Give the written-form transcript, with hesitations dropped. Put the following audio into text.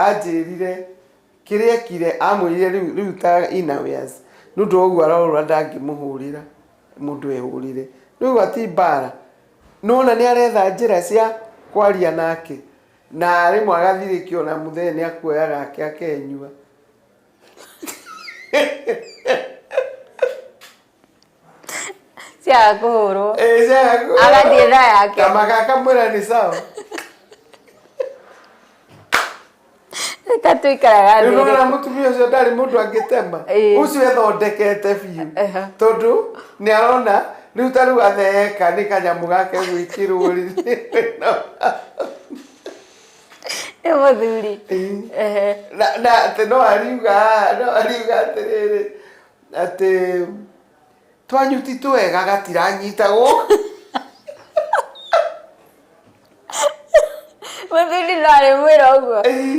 anjirire kiria kire amwire riu ta inawares nundu oguo arorwa ndangimuhurira mundu ehurire riu ati bara nona ni aretha njira cia kwaria nake na rimwe agathirikio na muthee ni akuoya gake akenyua cia kuhurwo cia agathie tha yake kama gakamwira ni sawa katuikaraga thĩ nona mutumia ucio ndari mundu angitema ucio ethondekete biu tondu ni arona riu ta riu atheka ni kanyamu gake gwikirwo ri ni muthuri na ati no ariuga atiriri ati twanyuti twega gatiranyitagwo muthuri no arĩ mwĩra ũguo